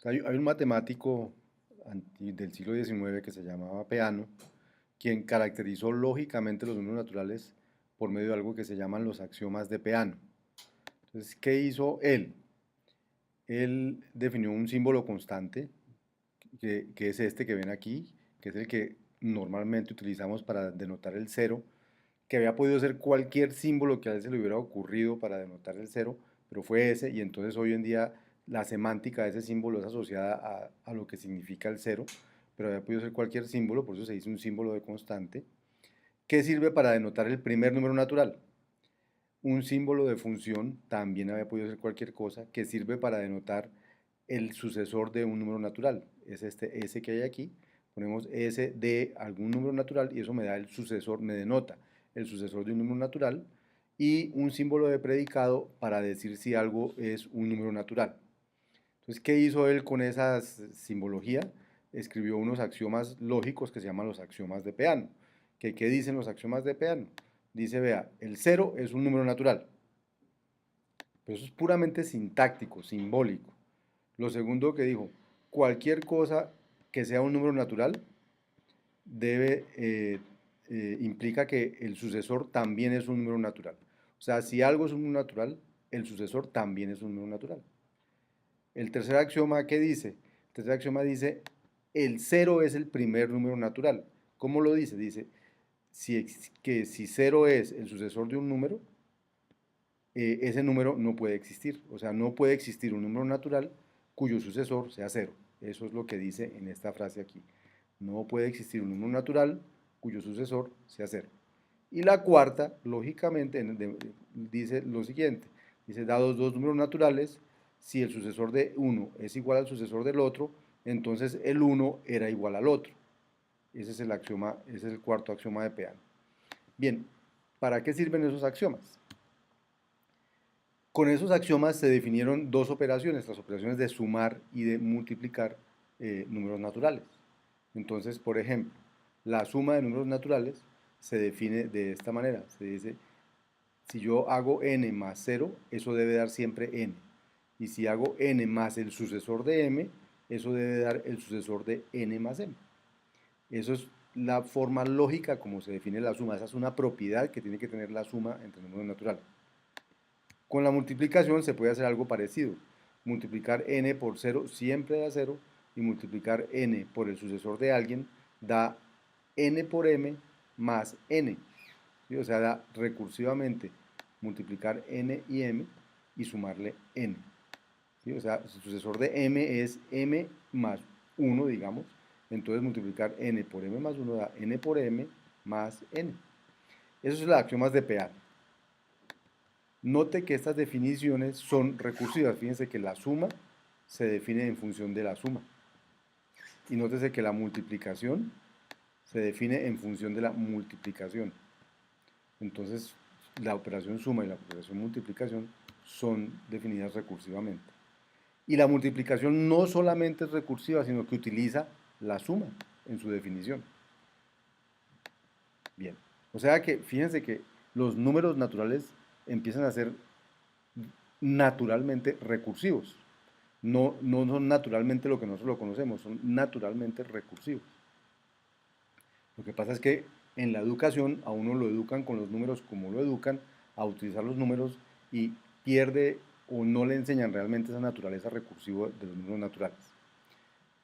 Hay un matemático del siglo XIX que se llamaba Peano, quien caracterizó lógicamente los números naturales por medio de algo que se llaman los axiomas de Peano. Entonces, ¿qué hizo él? Él definió un símbolo constante, que es este que ven aquí, que es el que normalmente utilizamos para denotar el cero, que había podido ser cualquier símbolo que a él se le hubiera ocurrido para denotar el cero, pero fue ese, y entonces hoy en día la semántica de ese símbolo es asociada a lo que significa el cero, pero había podido ser cualquier símbolo, por eso se dice un símbolo de constante, que sirve para denotar el primer número natural. Un símbolo de función también había podido ser cualquier cosa, que sirve para denotar el sucesor de un número natural. Es este S que hay aquí, ponemos S de algún número natural y eso me da el sucesor, me denota el sucesor de un número natural, y un símbolo de predicado para decir si algo es un número natural. Entonces, ¿qué hizo él con esa simbología? Escribió unos axiomas lógicos que se llaman los axiomas de Peano. ¿Qué dicen los axiomas de Peano? Dice, vea, el cero es un número natural, pero eso es puramente sintáctico, simbólico. Lo segundo que dijo, cualquier cosa que sea un número natural implica que el sucesor también es un número natural. O sea, si algo es un número natural, el sucesor también es un número natural. El tercer axioma, ¿qué dice? El tercer axioma dice, el cero es el primer número natural. ¿Cómo lo dice? Dice que si cero es el sucesor de un número, ese número no puede existir. O sea, no puede existir un número natural cuyo sucesor sea cero. Eso es lo que dice en esta frase aquí. No puede existir un número natural cuyo sucesor sea cero. Y la cuarta, lógicamente, dice lo siguiente. Dice, dados dos números naturales, si el sucesor de uno es igual al sucesor del otro, entonces el uno era igual al otro. Ese es el axioma, ese es el cuarto axioma de Peano. Bien, ¿para qué sirven esos axiomas? Con esos axiomas se definieron dos operaciones, las operaciones de sumar y de multiplicar números naturales. Entonces, por ejemplo, la suma de números naturales se define de esta manera. Se dice, si yo hago n más 0, eso debe dar siempre n. Y si hago n más el sucesor de m, eso debe dar el sucesor de n más m. Eso es la forma lógica como se define la suma. Esa es una propiedad que tiene que tener la suma entre números naturales. Con la multiplicación se puede hacer algo parecido. Multiplicar n por 0 siempre da 0, y multiplicar n por el sucesor de alguien da n por m más n. ¿Sí? O sea, da recursivamente multiplicar n y m y sumarle n. ¿Sí? O sea, el sucesor de m es m más 1, digamos. Entonces multiplicar n por m más 1 da n por m más n. Esos son los axiomas de Peano. Note que estas definiciones son recursivas. Fíjense que la suma se define en función de la suma. Y nótese que la multiplicación se define en función de la multiplicación. Entonces, la operación suma y la operación multiplicación son definidas recursivamente. Y la multiplicación no solamente es recursiva, sino que utiliza la suma en su definición. Bien, o sea que fíjense que los números naturales empiezan a ser naturalmente recursivos. No son naturalmente lo que nosotros lo conocemos, son naturalmente recursivos. Lo que pasa es que en la educación a uno lo educan con los números como lo educan, a utilizar los números, y pierde o no le enseñan realmente esa naturaleza recursiva de los números naturales.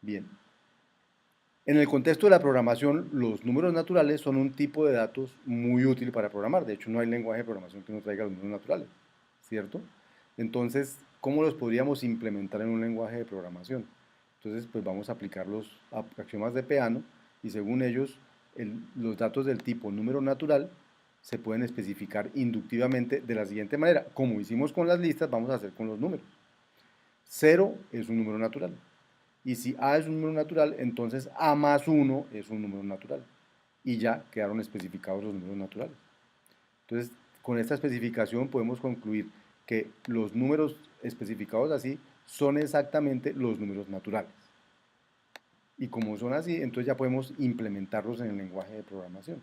Bien. En el contexto de la programación, los números naturales son un tipo de datos muy útil para programar. De hecho, no hay lenguaje de programación que no traiga los números naturales, ¿cierto? Entonces, ¿cómo los podríamos implementar en un lenguaje de programación? Entonces, pues vamos a aplicar los axiomas de Peano, y según ellos, los datos del tipo número natural se pueden especificar inductivamente de la siguiente manera. Como hicimos con las listas, vamos a hacer con los números. 0 es un número natural. Y si A es un número natural, entonces A más 1 es un número natural. Y ya quedaron especificados los números naturales. Entonces, con esta especificación podemos concluir que los números especificados así son exactamente los números naturales. Y como son así, entonces ya podemos implementarlos en el lenguaje de programación.